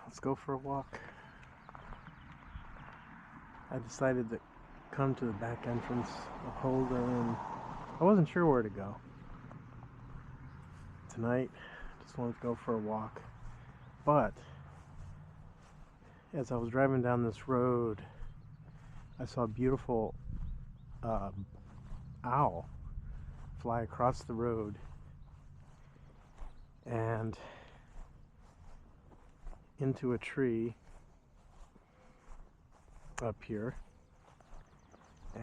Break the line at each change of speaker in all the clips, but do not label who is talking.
Let's go for a walk. I decided to come to the back entrance of Holden, and I wasn't sure where to go. Tonight, just wanted to go for a walk. But as I was driving down this road, I saw a beautiful owl fly across the road and into a tree up here,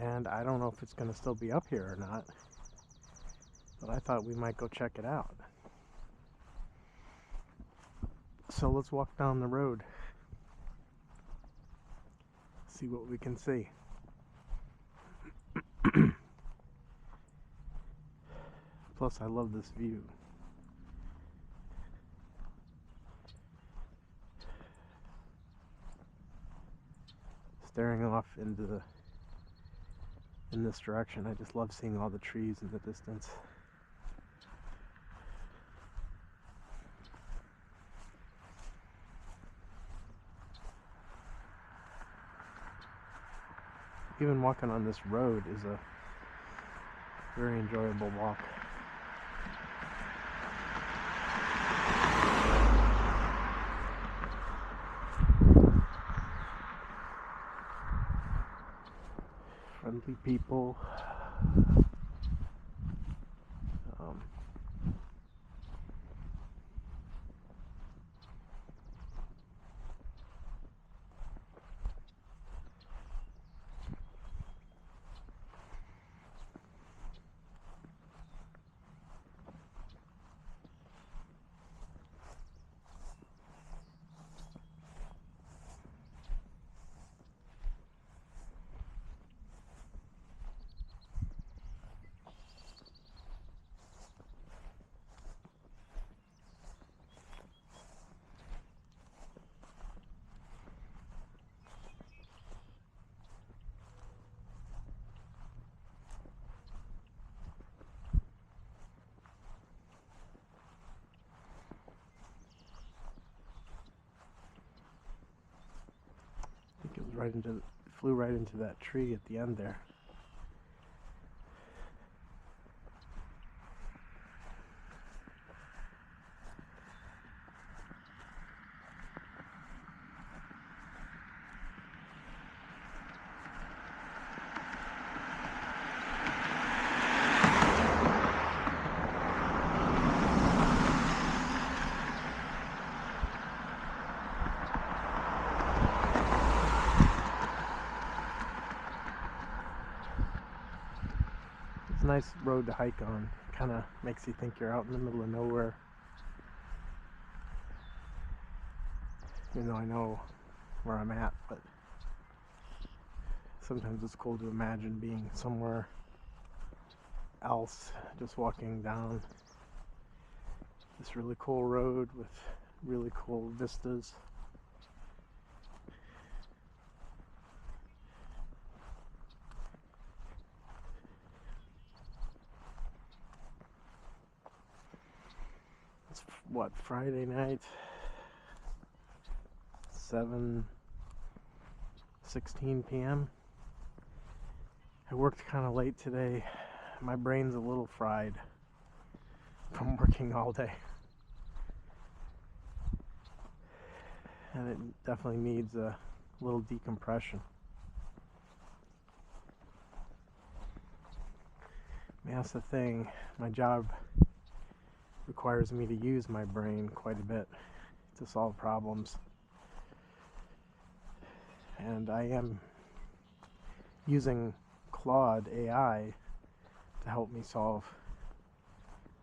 and I don't know if it's going to still be up here or not, but I thought we might go check it out. So let's walk down the road, see what we can see. Plus, I love this view. Staring off in this direction, I just love seeing all the trees in the distance. Even walking on this road is a very enjoyable walk. Friendly people. I think it flew right into that tree at the end there. It's a nice road to hike on. Kind of makes you think you're out in the middle of nowhere. Even though I know where I'm at, but sometimes it's cool to imagine being somewhere else, just walking down this really cool road with really cool vistas. It's what, Friday night, 7:16 p.m. I worked kind of late today. My brain's a little fried from working all day, and it definitely needs a little decompression. I mean, that's the thing, my job requires me to use my brain quite a bit to solve problems, and I am using Claude AI to help me solve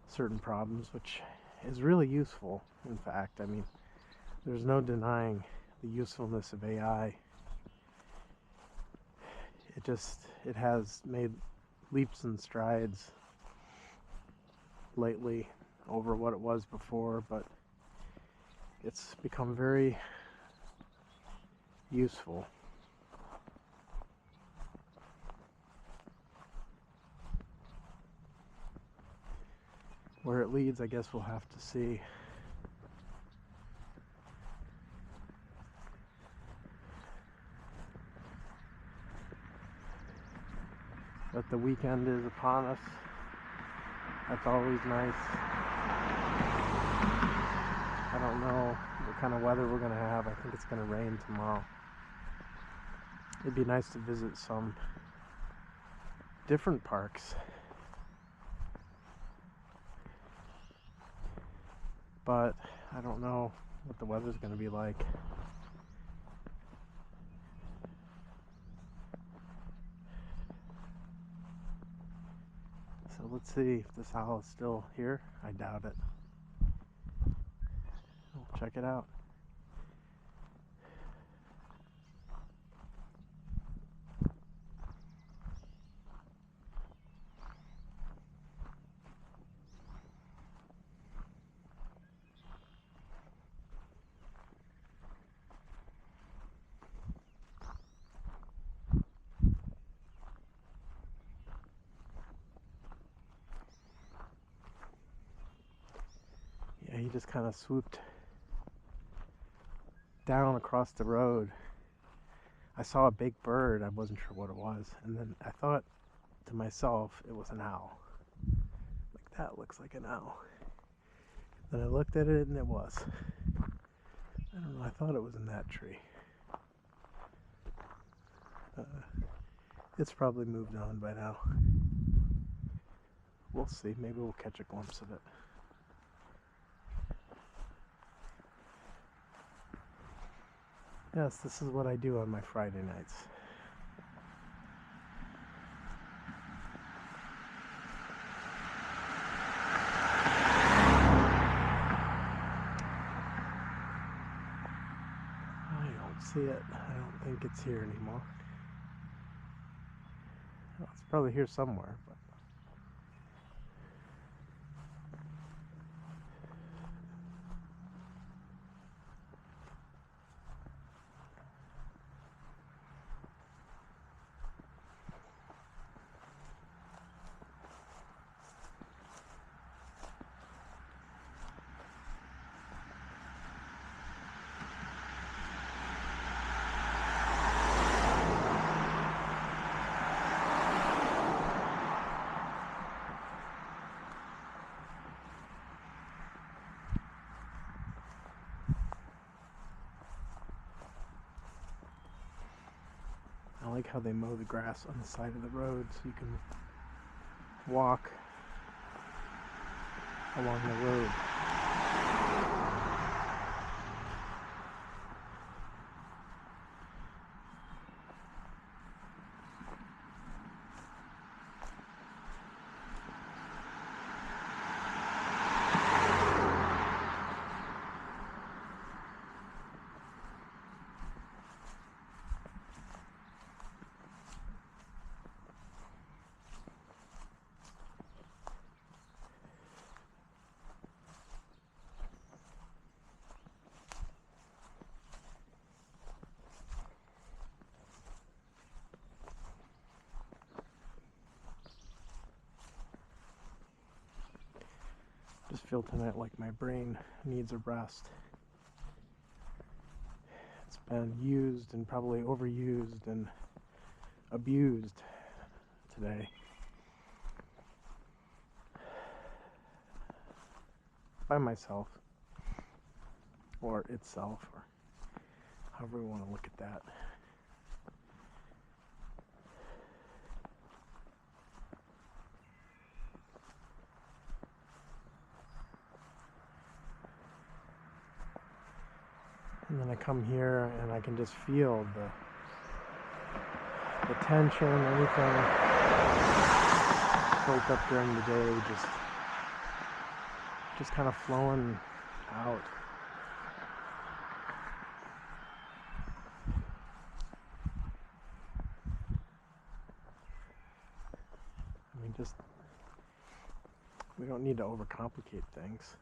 certain problems, which is really useful. In fact, I mean, there's no denying the usefulness of AI. It has made leaps and strides lately over what it was before, but it's become very useful. Where it leads, I guess we'll have to see. But the weekend is upon us. That's always nice. I don't know what kind of weather we're going to have. I think it's going to rain tomorrow. It'd be nice to visit some different parks. But I don't know what the weather's going to be like. So let's see if this owl is still here. I doubt it. We'll check it out. Yeah, he just kind of swooped down across the road. I saw a big bird. I wasn't sure what it was. And then I thought to myself, it was an owl. Like, that looks like an owl. Then I looked at it and it was. I don't know, I thought it was in that tree. It's probably moved on by now. We'll see. Maybe we'll catch a glimpse of it. Yes, this is what I do on my Friday nights. I don't see it. I don't think it's here anymore. Well, it's probably here somewhere, but I like how they mow the grass on the side of the road so you can walk along the road. Just feel tonight like my brain needs a rest. It's been used and probably overused and abused today. By myself. Or itself, or however we want to look at that. And then I come here and I can just feel the tension, anything built up during the day, just kind of flowing out. I mean, we don't need to overcomplicate things.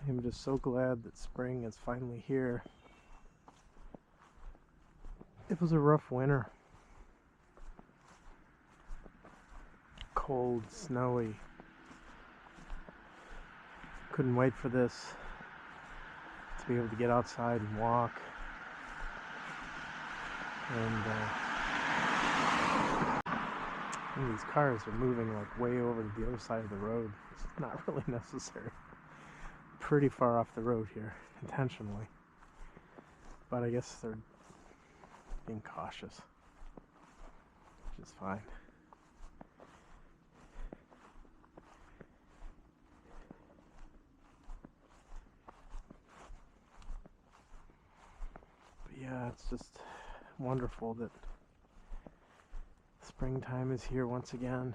I'm just so glad that spring is finally here. It was a rough winter. cold, snowy. Couldn't wait for this to be able to get outside and walk. And these cars are moving like way over to the other side of the road. It's not really necessary. Pretty far off the road here, intentionally. But I guess they're being cautious, which is fine. But yeah, it's just wonderful that springtime is here once again.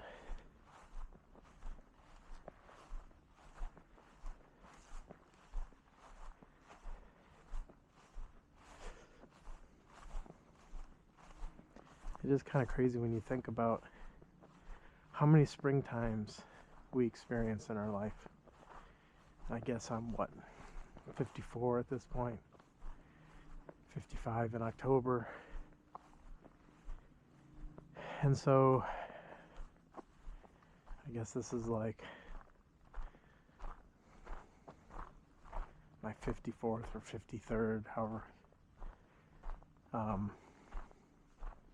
It is kind of crazy when you think about how many springtimes we experience in our life. I guess I'm 54 at this point. 55 in October. And so I guess this is like my 54th or 53rd, however,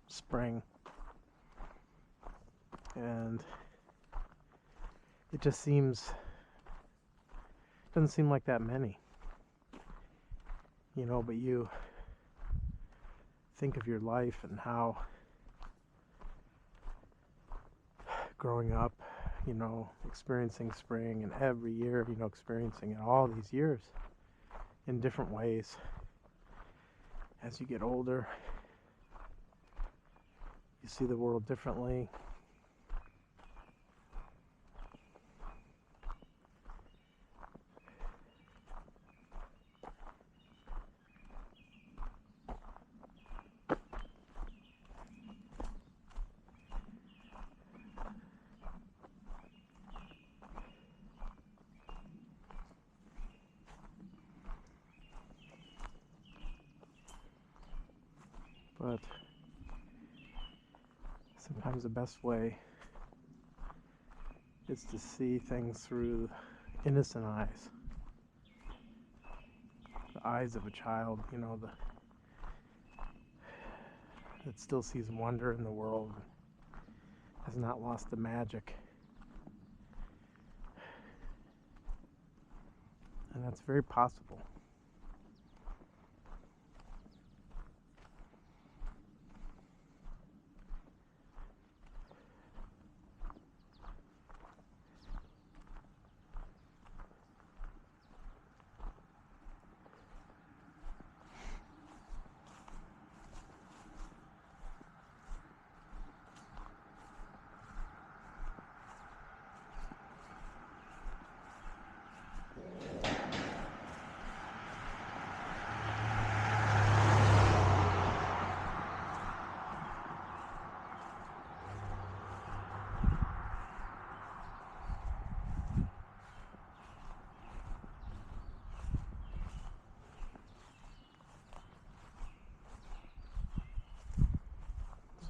spring. And it just doesn't seem like that many, but you think of your life and how growing up, experiencing spring, and every year, experiencing it all these years in different ways. As you get older, you see the world differently. But sometimes the best way is to see things through innocent eyes. The eyes of a child, that still sees wonder in the world, has not lost the magic. And that's very possible.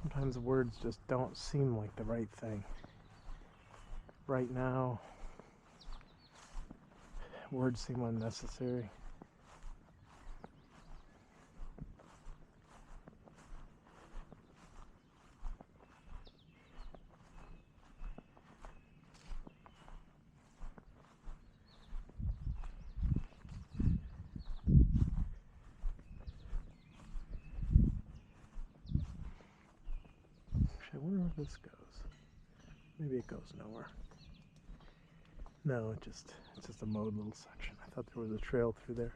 Sometimes words just don't seem like the right thing. Right now, words seem unnecessary. I wonder where this goes. Maybe it goes nowhere. No, it's just a mowed little section. I thought there was a trail through there.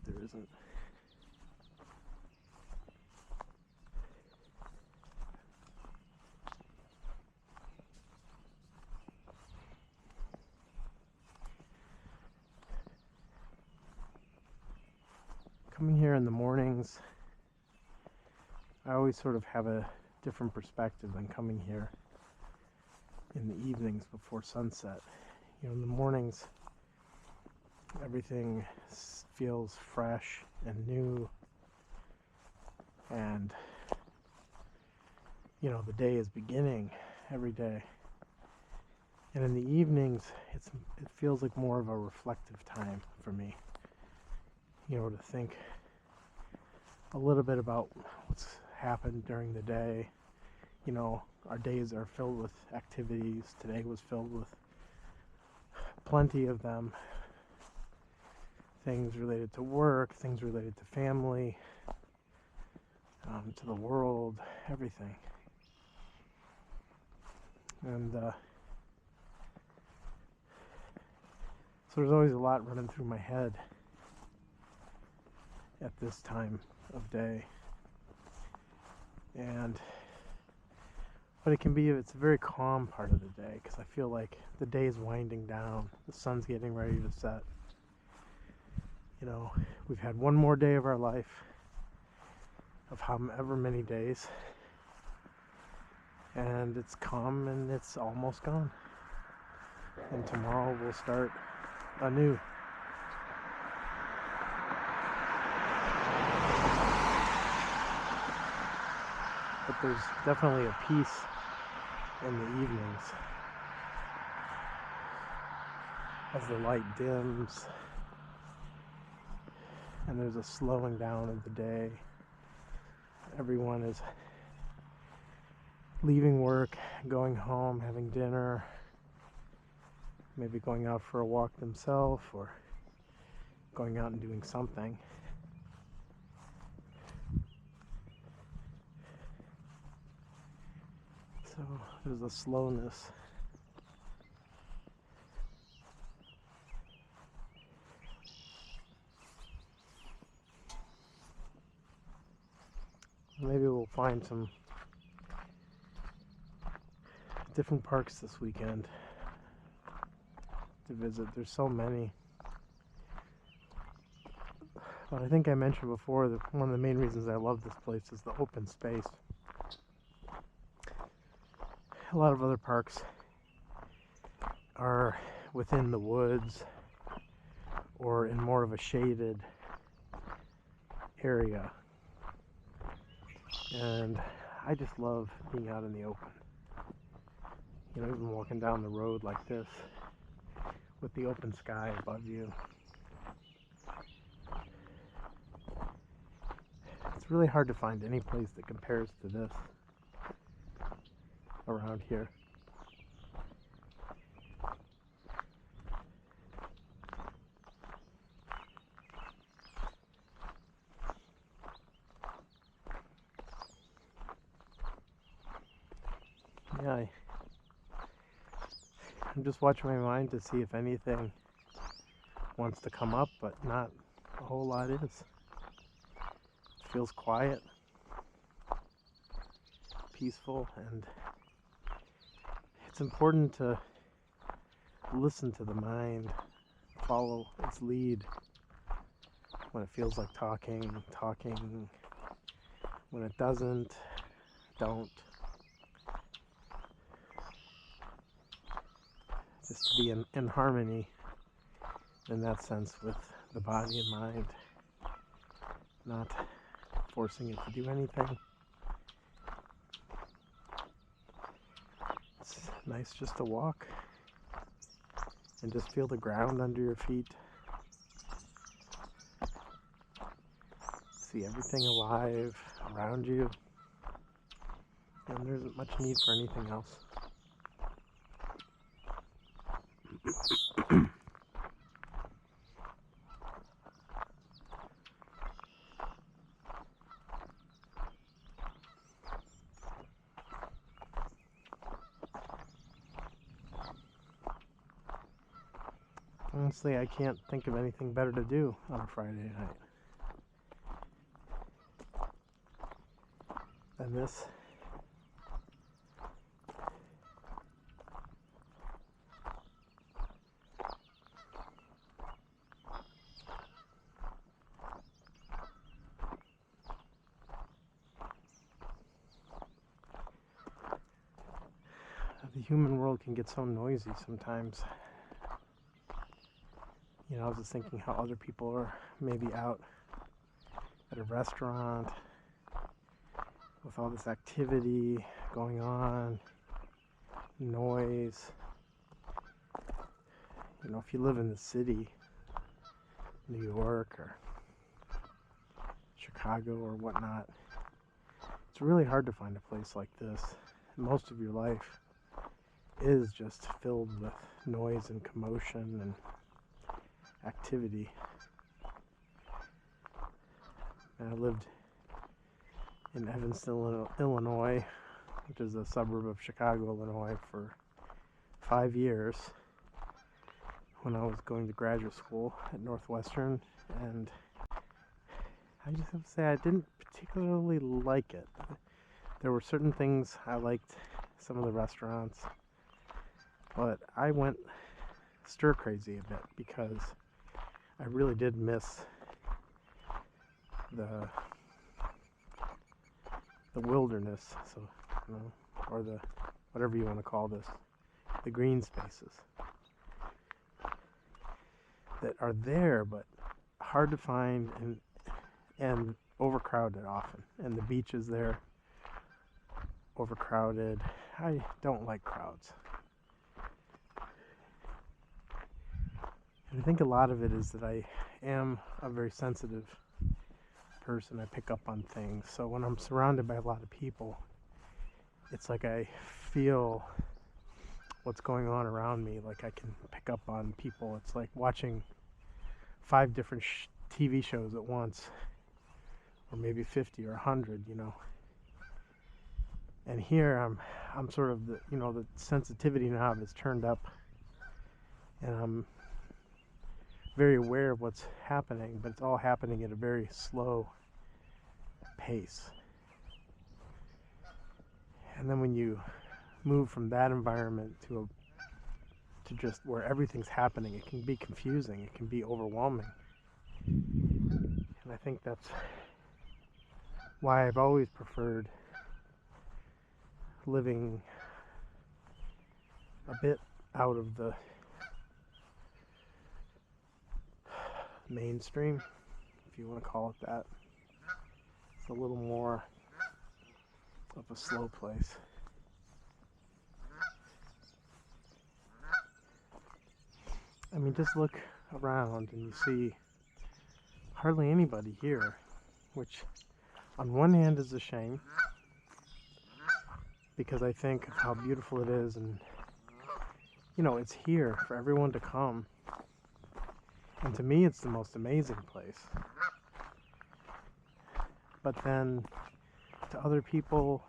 There isn't. Coming here in the mornings, I always sort of have a different perspective than coming here in the evenings before sunset. In the mornings, everything feels fresh and new, and the day is beginning, every day. And in the evenings, it feels like more of a reflective time for me. To think a little bit about what's happened during the day. Our days are filled with activities. Today was filled with plenty of them. Things related to work, things related to family, to the world, everything. And so there's always a lot running through my head at this time of day. But it's a very calm part of the day, because I feel like the day is winding down. The sun's getting ready to set. We've had one more day of our life, of however many days, and it's come and it's almost gone. And tomorrow we'll start anew. But there's definitely a peace in the evenings as the light dims, and there's a slowing down of the day. Everyone is leaving work, going home, having dinner, maybe going out for a walk themselves, or going out and doing something. So there's a slowness. Maybe we'll find some different parks this weekend to visit. There's so many. But I think I mentioned before that one of the main reasons I love this place is the open space. A lot of other parks are within the woods or in more of a shaded area. And I just love being out in the open. Even walking down the road like this with the open sky above you. It's really hard to find any place that compares to this around here. Yeah, I'm just watching my mind to see if anything wants to come up, but not a whole lot is. It feels quiet, peaceful, and it's important to listen to the mind, follow its lead when it feels like talking. When it doesn't, don't. Just to be in harmony in that sense with the body and mind, not forcing it to do anything. It's nice just to walk and just feel the ground under your feet. See everything alive around you, and there isn't much need for anything else. Honestly, I can't think of anything better to do on a Friday night than this. The human world can get so noisy sometimes. I was just thinking how other people are maybe out at a restaurant with all this activity going on, noise. You know, if you live in the city, New York or Chicago or whatnot, it's really hard to find a place like this. Most of your life is just filled with noise and commotion and activity. And I lived in Evanston, Illinois, which is a suburb of Chicago, Illinois, for 5 years when I was going to graduate school at Northwestern, and I just have to say I didn't particularly like it. There were certain things I liked, some of the restaurants, but I went stir crazy a bit because I really did miss the wilderness, so you know, or the whatever you want to call this, the green spaces that are there but hard to find and overcrowded often, and the beaches there overcrowded. I don't like crowds. And I think a lot of it is that I am a very sensitive person. I pick up on things. So when I'm surrounded by a lot of people, it's like I feel what's going on around me. Like I can pick up on people. It's like watching 5 different TV shows at once, or maybe 50 or 100, you know. And here I'm sort of the sensitivity knob is turned up, and I'm very aware of what's happening, but it's all happening at a very slow pace. And then when you move from that environment to just where everything's happening, it can be confusing, it can be overwhelming. And I think that's why I've always preferred living a bit out of the mainstream, if you want to call it that. It's a little more of a slow place. I mean, just look around and you see hardly anybody here, which on one hand is a shame, because I think of how beautiful it is, and you know, it's here for everyone to come, and to me it's the most amazing place. But then to other people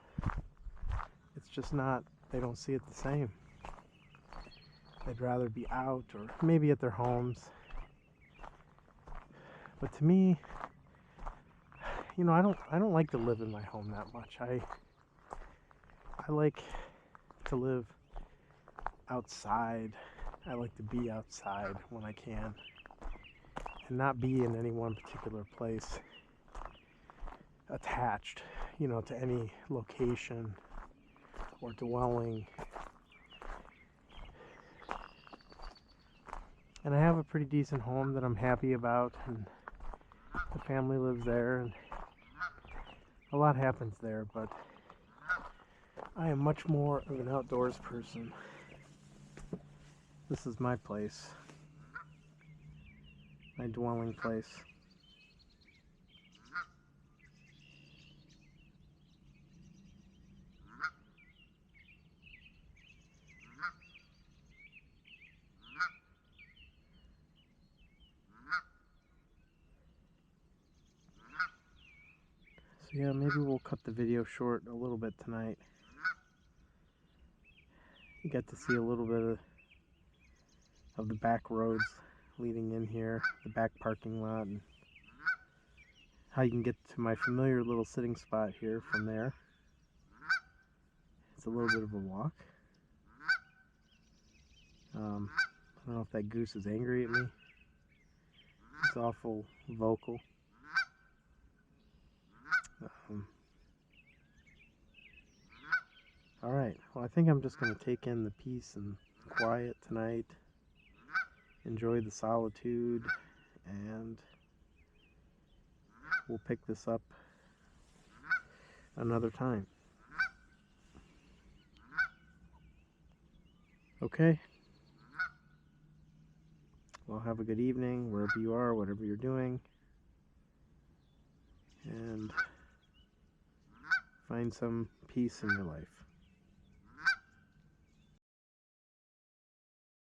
it's just not, they don't see it the same. They'd rather be out or maybe at their homes. But to me, you know, I don't like to live in my home that much. I like to live outside. I like to be outside when I can, and not be in any one particular place attached, you know, to any location or dwelling. And I have a pretty decent home that I'm happy about, and the family lives there, and a lot happens there, but I am much more of an outdoors person. This is my place, my dwelling place. So yeah, maybe we'll cut the video short a little bit tonight. You get to see a little bit of the back roads leading in here, the back parking lot, and how you can get to my familiar little sitting spot here from there. It's a little bit of a walk. I don't know if that goose is angry at me. It's awful vocal. Alright, well, I think I'm just going to take in the peace and quiet tonight, enjoy the solitude, and we'll pick this up another time. Okay? Well, have a good evening, wherever you are, whatever you're doing. And find some peace in your life.